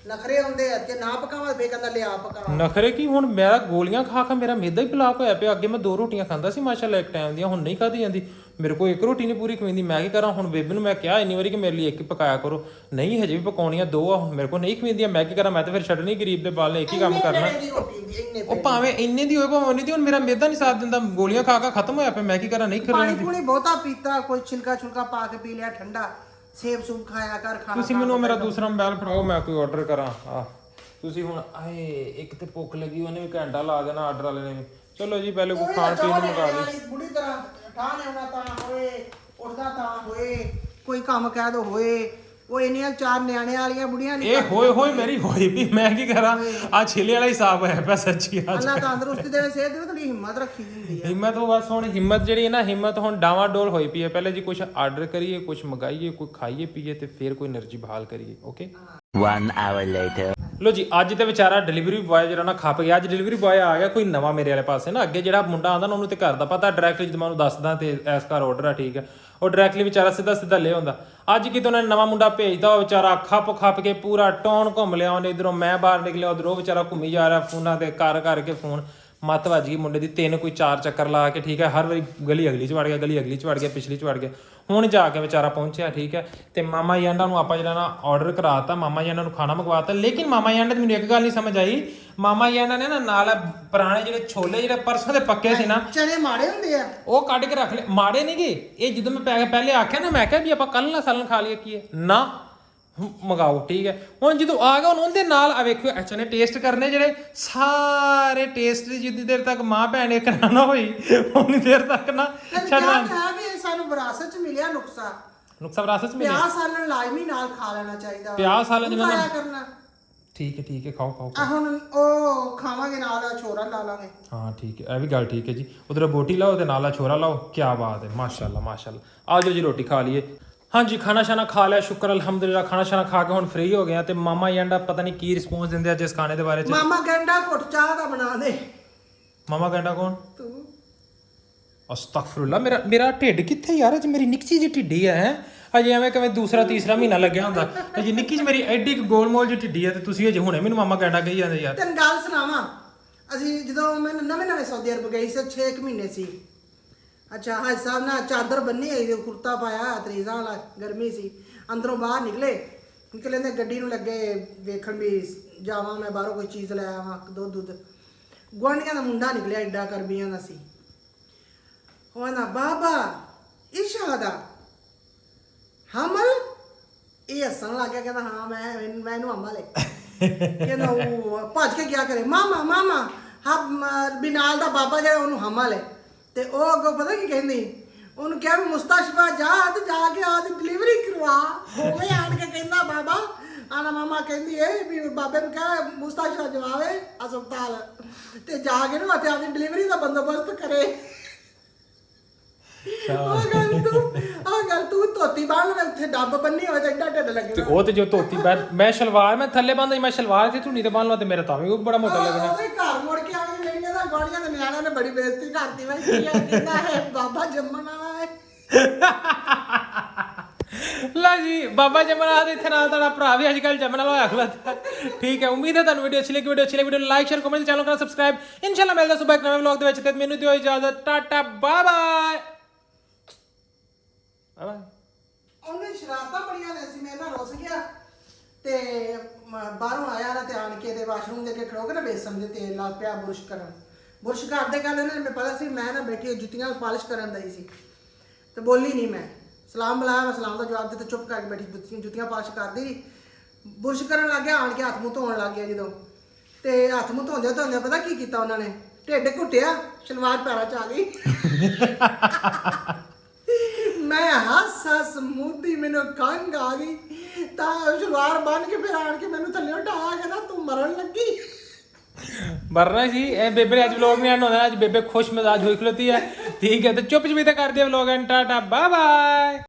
ਨਖਰੇ ਹੁੰਦੇ ਆ ਕਿ ਨਾ ਪਕਾਵਾਂ ਫੇਰ ਕਹਿੰਦਾ ਲਿਆ ਪਕਾ। ਨਖਰੇ ਕੀ, ਹੁਣ ਮੇਰਾ ਗੋਲੀਆਂ ਖਾ ਮੇਰਾ ਮੇਦਾ ਹੀ ਬਲਾਕ ਹੋਇਆ ਪਿਆ। ਅੱਗੇ ਮੈਂ 2 ਰੋਟੀਆਂ ਖਾਂਦਾ ਸੀ ਮਾਸ਼ਾਅੱਲਾ ਇੱਕ ਟਾਈਮ ਦੀਆਂ, ਹੁਣ ਨਹੀਂ ਖਾਧੀ ਜਾਂਦੀ। ਮੇਰੇ ਕੋਲ 1 ਰੋਟੀ ਨਹੀਂ ਪੂਰੀ ਖਵਾਉਂਦੀ, ਮੈਂ ਕੀ ਕਰਾਂ? ਹੁਣ ਬੇਬੇ ਨੂੰ ਮੈਂ ਕਿਹਾ ਇੰਨੀ ਵਾਰੀ ਕਿ ਮੇਰੇ ਲਈ 1 ਹੀ ਪਕਾਇਆ ਕਰੋ, ਨਹੀਂ ਹਜੇ ਵੀ ਪਕਾਉਣੀਆਂ 2 ਆ, ਮੇਰੇ ਕੋਲ ਨਹੀਂ ਖਵਾਉਂਦੀਆਂ, ਮੈਂ ਕੀ ਕਰਾਂ? ਮੈਂ ਤਾਂ ਫਿਰ ਛੱਡਣੀ ਗਰੀਬ ਦੇ ਬਾਲ ਨੇ, ਇੱਕ ਹੀ ਕੰਮ ਕਰਨਾ। ਉਹ ਭਾਵੇਂ ਇੰਨੇ ਦੀ ਹੋਏ ਭਾਵੇਂ ਉਹਨੇ ਦੀ, ਹੁਣ ਮੇਰਾ ਮੇਦਾ ਨਹੀਂ ਸਾਥ ਦਿੰਦਾ, ਗੋਲੀਆਂ ਖਾ ਖਤਮ ਹੋਇਆ ਪਿਆ, ਮੈਂ ਕੀ ਕਰਾਂ? ਨਹੀਂ ਪਾਣੀ ਪੂਣੀ ਬਹੁਤਾ ਪੀਤਾ, ਕੋਈ ਛਿਲਕਾ ਛੁਲਕਾ ਪਾ ਕੇ ਪੀ ਲਿਆ ਠੰਡਾ, ਸੇਬ ਸੂਬ ਖਾਇਆ ਕਰ। ਖਾਣਾ ਤੁਸੀਂ ਮੈਨੂੰ ਮੇਰਾ ਦੂਸਰਾ ਮੋਬਾਈਲ ਫੜਾਓ, ਮੈਂ ਕੋਈ ਆਰਡਰ ਕਰਾਂ। ਆ ਤੁਸੀਂ ਹੁਣ ਆਏ, ਇੱਕ ਤੇ ਭੁੱਖ ਲੱਗੀ, ਉਹਨੇ ਵੀ ਘੰਟਾ ਲਾ ਦੇਣਾ ਆਰਡਰ ਵਾਲੇ ਨੇ ਵੀ। ਚਲੋ ਜੀ ਪਹਿਲੇ ਕੋਈ ਖਾਣ ਪੀਣ ਨੂੰ ਮੰਗਾ ਲਈ। ਬੁਰੀ ਤਰ੍ਹਾਂ ਠਾਹ ਲਿਆਉਣਾ ਤਾਂ ਹੋਏ, ਉੱਠਦਾ ਤਾਂ ਹੋਏ, ਕੋਈ ਕੰਮ ਕਹਿ ਦੋ ਹੋਏ, ਉਹ ਇੰਨੀਆਂ 4 ਨਿਆਣੇ ਵਾਲੀਆਂ ਬੁੜੀਆਂ ਨਹੀਂ ਇਹ ਹੋਏ ਹੋਏ ਮੇਰੀ ਹੋਈ ਵੀ ਮੈਂ ਕੀ ਕਰਾਂ ਆ ਛਿਲੇ ਵਾਲਾ ਹਿਸਾਬ ਹੋਇਆ ਪਿਆ ਸੱਚੀ ਅੱਜ ਅੱਲਾ ਤੰਦਰੁਸਤੀ ਦੇਵੇ ਸਿਹਤ ਦੇਵੇ ਥੋੜੀ ਹਿੰਮਤ ਰੱਖੀ ਹੁੰਦੀ ਹੈ ਹਿੰਮਤ ਉਹ ਬਸ ਹੁਣ ਹਿੰਮਤ ਜਿਹੜੀ ਹੈ ਨਾ ਹਿੰਮਤ ਹੁਣ ਡਾਵਾਂ ਡੋਲ ਹੋਈ ਪਈ ਹੈ ਪਹਿਲੇ ਜੀ ਕੁਝ ਆਰਡਰ ਕਰੀਏ ਕੁਝ ਮੰਗਾਈਏ ਕੋਈ ਖਾਈਏ ਪੀਏ ਤੇ ਫਿਰ ਕੋਈ એનર્ਜੀ ਬਹਾਲ ਕਰੀਏ ਓਕੇ 1 hour later. ਲੋ ਜੀ ਅੱਜ ਤੇ ਵਿਚਾਰਾ ਡਿਲੀਵਰੀ ਬॉय ਜਿਹੜਾ ਨਾ ਖੱਪ ਗਿਆ ਅੱਜ ਡਿਲੀਵਰੀ ਬॉय ਆ ਗਿਆ ਕੋਈ ਨਵਾਂ ਮੇਰੇ ਵਾਲੇ ਪਾਸੇ ਨਾ ਅੱਗੇ ਜਿਹੜਾ ਮੁੰਡਾ ਆਉਂਦਾ ਨਾ ਉਹਨੂੰ ਤੇ ਘਰ ਦਾ ਪਤਾ ਡਾਇਰੈਕਟਲੀ ਜਦੋਂ ਮੈਂ ਉਹਨੂੰ ਦੱਸਦਾ ਤੇ ਐਸ ਘਰ ਆਰਡਰ ਆ ਠੀਕ ਹੈ ਉਹ ਡਾਇਰੈਕਟਲੀ ਵਿਚਾਰਾ ਸਿੱਧਾ ਸਿੱਧਾ ਲੈ ਆਉਂਦਾ ਅੱਜ ਕਿਤੇ ਉਹਨਾਂ ਨੇ ਨਵਾਂ ਮੁੰਡਾ ਭੇਜਦਾ ਉਹ ਵਿਚਾਰਾ ਖੱਪ ਕੇ ਪੂਰਾ ਟੌਣ ਘੁੰਮ ਲਿਆ ਉਹਨੇ ਇਧਰੋਂ ਮੈਂ ਬਾਹਰ ਨਿਕਲਿਆ ਉਧਰੋਂ ਵਿਚਾਰਾ ਘੁੰਮੀ ਜਾ ਰਿਹਾ ਫੋਨਾਂ ਤੇ ਕਰ ਕਰਕੇ ਫੋਨ ਮੱਤ ਵੱਜ ਗਈ ਮੁੰਡੇ ਦੀ 3 ਕੋਈ 4 ਚੱਕਰ ਲਾ ਕੇ ਠੀਕ ਹੈ ਹਰ ਵਾਰੀ ਗਲੀ ਅਗਲੀ ਚ ਵੜ ਗਿਆ ਗਲੀ ਅਗਲੀ ਚ ਵੜ ਗਿਆ ਪਿਛਲੀ ਚ ਵੜ ਗਿਆ ਹੁਣ ਜਾ ਕੇ ਵਿਚਾਰਾ ਪਹੁੰਚਿਆ ਠੀਕ ਹੈ ਤੇ ਮਾਮਾ ਯਾਂਡਾ ਨੂੰ ਆਪਾਂ ਜਿਹੜਾ ਨਾ ਆਰਡਰ ਕਰਾਤਾ ਮਾਮਾ ਯਾਂਡਾ ਨੂੰ ਖਾਣਾ ਮੰਗਵਾਤਾ ਲੇਕਿਨ ਮਾਮਾ ਯਾਂਡਾ ਦੀ ਮੈਨੂੰ ਇੱਕ ਗੱਲ ਨਹੀਂ ਸਮਝ ਆਈ ਮਾਮਾ ਯਾਂਡਾ ਨੇ ਨਾ ਨਾਲ ਪੁਰਾਣੇ ਜਿਹੜੇ ਛੋਲੇ ਜਿਹੜੇ ਪਰਸੋਂ ਦੇ ਪੱਕੇ ਸੀ ਨਾ ਚਨੇ ਮਾੜੇ ਹੁੰਦੇ ਆ ਉਹ ਕੱਢ ਕੇ ਰੱਖ ਲੈ ਮਾੜੇ ਨਹੀਂ ਗਏ ਇਹ ਜਦੋਂ ਮੈਂ ਪਹਿਲੇ ਆਖਿਆ ਨਾ ਮੈਂ ਕਿਹਾ ਵੀ ਆਪਾਂ ਕੱਲ ਨਾ ਸਾਲਨ ਖਾ ਲਈਏ ਕੀ ਹੈ ਨਾ ਮੰਗਾਓ ਠੀਕ ਹੈ ਹੁਣ ਜਦੋਂ ਆ ਗਿਆ ਉਹਦੇ ਨਾਲ ਆ ਵੇਖਿਓ ਅੱਛਾ ਨੇ ਟੇਸਟ ਕਰਨੇ ਜਿਹੜੇ ਸਾਰੇ ਟੇਸਟ ਜਿੰਨੀ ਦੇਰ ਤੱਕ ਮਾਂ ਭੈਣ ਇੱਕ ਨਾ ਹੋਈ ਉਨੀ ਦੇਰ ਤੱਕ ਨਾ ਛੱਡਣਾ ਹੈ ਵੀ ਸਾਨੂੰ ਵਿਰਾਸਤ ਚ ਮਿਲਿਆ ਨੁਕਸਾ ਵਿਰਾਸਤ ਚ ਮਿਲਿਆ ਪਿਆਜ਼ ਸਾਲਣ ਲਾਜ਼ਮੀ ਨਾਲ ਖਾ ਲੈਣਾ ਚਾਹੀਦਾ ਪਿਆਜ਼ ਸਾਲਣ ਜਿਹਨਾਂ ਖਾਇਆ ਕਰਨਾ ਠੀਕ ਹੈ ਖਾਓ ਆ ਹੁਣ ਉਹ ਖਾਵਾਂਗੇ ਨਾਲ ਛੋਰਾ ਲਾ ਲਾਂਗੇ ਹਾਂ ਠੀਕ ਹੈ ਇਹ ਵੀ ਗੱਲ ਠੀਕ ਹੈ ਜੀ ਉਧਰ ਬੋਟੀ ਲਾਓ ਤੇ ਨਾਲ ਛੋਰਾ ਲਾਓ ਕੀ ਬਾਤ ਹੈ ਮਾਸ਼ਾਅੱਲਾ ਆ ਜਾਓ ਜੀ ਰੋਟੀ ਖਾ ਲਈਏ ਹਾਂਜੀ ਖਾਣਾ ਸ਼ਾਨਾ ਖਾ ਲਿਆ ਸ਼ੁਕਰ ਅਲਹਮਦੁਲਿਲਾ ਖਾਣਾ ਸ਼ਾਨਾ ਖਾ ਕੇ ਹੁਣ ਫ੍ਰੀ ਹੋ ਗਏ ਆ ਤੇ ਮਾਮਾ ਯਾਂਡਾ ਪਤਾ ਨਹੀਂ ਕੀ ਰਿਸਪੌਂਸ ਦਿੰਦੇ ਆ ਜਿਸ ਖਾਣੇ ਦੇ ਬਾਰੇ ਚ ਮਾਮਾ ਗੰਡਾ ਘੁੱਟ ਚਾਹ ਦਾ ਬਣਾ ਦੇ ਮਾਮਾ ਗੰਡਾ ਕੌਣ ਤੂੰ ਅਸਤਗਫਰੁੱਲਾ ਮੇਰਾ ਢਿੱਡ ਕਿੱਥੇ ਯਾਰ ਅੱਜ ਮੇਰੀ ਨਿੱਕੀ ਜਿਹੀ ਢਿੱਡੀ ਹੈ ਅਜੇ ਐਵੇਂ ਕਿਵੇਂ ਦੂਸਰਾ ਤੀਸਰਾ ਮਹੀਨਾ ਲੱਗਿਆ ਹੁੰਦਾ ਅਜੇ ਨਿੱਕੀ ਜਿਹੀ ਮੇਰੀ ਐਡੀ ਗੋਲਮੋਲ ਜਿਹੀ ਢਿੱਡੀ ਹੈ ਤੇ ਤੁਸੀਂ ਅਜੇ ਹੁਣੇ ਮੈਨੂੰ ਮਾਮਾ ਗੰਡਾ ਕਹੀ ਜਾਂਦੇ ਯਾਰ ਤੈਨੂੰ ਗੱਲ ਸੁਣਾਵਾਂ ਅਸੀਂ ਜਦੋਂ ਮੈਂ ਨਵੇਂ ਸਊਦੀ ਅਰਬ ਗਈ ਸੀ 6 ਮਹੀਨੇ ਸੀ ਅੱਛਾ ਹਾਜ ਸਾਹਿਬ ਨਾ ਚਾਦਰ ਬੰਨੀ ਹੋਈ ਕੁਰਤਾ ਪਾਇਆ ਤਰੀਜ਼ਾਂ ਵਾਲਾ ਗਰਮੀ ਸੀ ਅੰਦਰੋਂ ਬਾਹਰ ਨਿਕਲੇ ਨੇ ਗੱਡੀ ਨੂੰ ਲੱਗੇ ਵੇਖਣ ਵੀ ਜਾਵਾਂ ਮੈਂ ਬਾਹਰੋਂ ਕੋਈ ਚੀਜ਼ ਲੈ ਆਵਾਂ ਦੁੱਧ ਗੁਆਂਢੀਆਂ ਦਾ ਮੁੰਡਾ ਨਿਕਲਿਆ ਐਡਾ ਕਰਬੀਆਂ ਦਾ ਸੀ ਉਹ ਨਾ ਬਾਬਾ ਇਰਸ਼ਾਦਾ ਹਮਲ ਇਹ ਹੱਸਣ ਲੱਗ ਗਿਆ ਕਹਿੰਦਾ ਹਾਂ ਮੈਂ ਇਹਨੂੰ ਹਮਲ ਹੈ ਕਹਿੰਦਾ ਉਹ ਭੱਜ ਕੇ ਗਿਆ ਕਰੇ ਮਾਮਾ ਬਿਨਾਲ ਦਾ ਬਾਬਾ ਜਿਹੜਾ ਉਹਨੂੰ ਹਮਲ ਹੈ ਤੇ ਉਹ ਅੱਗੋਂ ਪਤਾ ਕੀ ਕਹਿੰਦੀ ਉਹਨੂੰ ਕਿਹਾ ਵੀ ਮੁਸਤਾਸ਼ਫਾ ਜਾ ਕੇ ਆਦੀ ਡਿਲੀਵਰੀ ਕਰਵਾ ਹੋਵੇ ਆਣ ਕੇ ਕਹਿੰਦਾ ਬਾਬਾ ਆਣਾ ਮਾਮਾ ਕਹਿੰਦੀ ਏ ਵੀ ਬਾਬੇ ਨੂੰ ਕਹੇ ਮੁਸਤਾਸ਼ਫਾ ਜਵਾਵੇ ਹਸਪਤਾਲ ਤੇ ਜਾ ਕੇ ਨਾ ਆਦੀ ਡਿਲੀਵਰੀ ਦਾ ਬੰਦੋਬਸਤ ਕਰੇ ਆ ਗੱਲ ਤੂੰ ਧੋਤੀ ਬਾਹਰ ਨੂੰ ਉੱਥੇ ਡੱਬ ਬੰਨੀ ਹੋਵੇ ਤੇ ਐਡਾ ਢਿੱਡ ਲੱਗੇ ਤੇ ਉਹ ਤੇ ਜੋ ਧੋਤੀ ਮੈਂ ਸ਼ਲਵਾਰ ਮੈਂ ਥੱਲੇ ਬੰਨਦਾ ਮੈਂ ਸ਼ਲਵਾਰ ਤੇ ਝੁੰਨੀ ਤੇ ਬੰਨ ਲਵਾਂ ਤੇ ਮੇਰਾ ਤਾਂ ਵੀ ਬੜਾ ਮੋਟਾ ਲੱਗਣਾ ਉਹਦੇ ਘਰ ਮੁੜ ਕੇ ਆ ਕੇ ਮੇਰੀਆਂ ਦਾ ਗਾੜੀਆਂ ਦੇ ਨਿਆਣਿਆਂ ਨੇ ਬੜੀ ਬੇਇੱਜ਼ਤੀ ਕਰਤੀ ਬਈ ਕੀ ਕਹਿੰਦਾ ਹੈ ਬਾਬਾ ਜੰਮਣ ਵਾਲਾ ਹੈ ਲਾ ਜੀ ਬਾਬਾ ਜਮਨਾ ਦੇ ਇੱਥੇ ਨਾਲ ਤੁਹਾਡਾ ਭਰਾ ਵੀ ਅੱਜ ਕੱਲ ਜਮਨ ਵਾਲਾ ਹੋਇਆ ਖੁਲਾਤਾ ਠੀਕ ਹੈ ਉਮੀਦ ਹੈ ਤੁਹਾਨੂੰ ਵੀਡੀਓ ਅੱਛੀ ਲੱਗੀ video like share comment channel ਕਰਨਾ ਸਬਸਕ੍ਰਾਈਬ ਇਨਸ਼ਾਅੱਲਾ ਮਿਲਦਾ ਸੁਬਹ ਇੱਕ ਨਵੇਂ ਵਲੌਗ ਦੇ ਵਿੱਚ ਤੇ ਮੈਨੂੰ ਦਿਓ ਇਜਾਜ਼ਤ ਟਾਟਾ ਬਾਏ ਬਾਏ ਉਹਨੇ ਸ਼ਰਾਰਤਾਂ ਬੜੀਆਂ ਨੇ ਸੀ ਮੇਰੇ ਨਾਲ ਰੁੱਸ ਗਿਆ ਤੇ ਬਾਹਰੋਂ ਆਇਆ ਨਾ ਤੇ ਆਣ ਕੇ ਤੇ ਵਾਸ਼ਰੂਮ ਦੇ ਕੇ ਖੜੋ ਕੇ ਨਾ ਬੇਸਨ ਦੇ ਤੇਲ ਲਾ ਪਿਆ ਬੁਰਸ਼ ਕਰਦੇ ਕਰਦੇ ਨਾ ਮੈਨੂੰ ਪਤਾ ਸੀ ਮੈਂ ਨਾ ਬੈਠੀ ਜੁੱਤੀਆਂ ਪਾਲਿਸ਼ ਕਰਨ ਦਈ ਸੀ ਤੇ ਬੋਲੀ ਨਹੀਂ ਮੈਂ ਸਲਾਮ ਬੁਲਾਇਆ ਮੈਂ ਸਲਾਮ ਦਾ ਜਵਾਬ ਦਿੱਤਾ ਚੁੱਪ ਕਰਕੇ ਬੈਠੀ ਜੁੱਤੀਆਂ ਪਾਲਿਸ਼ ਕਰਦੀ ਬੁਰਸ਼ ਕਰਨ ਲੱਗ ਗਿਆ ਆਣ ਕੇ ਹੱਥ ਮੂੰਹ ਧੋਣ ਲੱਗ ਗਿਆ ਜਦੋਂ ਤੇ ਹੱਥ ਮੂੰਹ ਧੋਂਦੇ ਪਤਾ ਕੀ ਕੀਤਾ ਉਹਨਾਂ ਨੇ ਢਿੱਡ ਘੁੱਟਿਆ ਸ਼ਲਵਾਰ ਪੈਰਾਂ 'ਚ ਆ ਗਈ ਮੈਂ ਹੱਸ ਮੁੱਦੀ ਮੈਨੂੰ ਕੰਗ ਆ ਗਈ ਤਾਂ ਸ਼ਲਵਾਰ ਬੰਨ ਕੇ ਫਿਰ ਆਣ ਕੇ ਮੈਨੂੰ ਥੱਲੇ ਉਠਾ ਕੇ ਨਾ ਤੂੰ ਮਰਨ ਲੱਗੀ ਮਰਨਾ ਜੀ ਇਹ ਬੇਬੇ ਨੇ ਅੱਜ ਵਲੌਗ ਨਹੀਂ ਆਉਣਾ ਅੱਜ ਬੇਬੇ ਖੁਸ਼ ਮਿਜ਼ਾਜ ਹੋਈ ਖਲੋਤੀ ਹੈ ਠੀਕ ਹੈ ਤੇ ਚੁੱਪ ਚਪੀਤੇ ਕਰ ਦਿਓ vlog and tata bye bye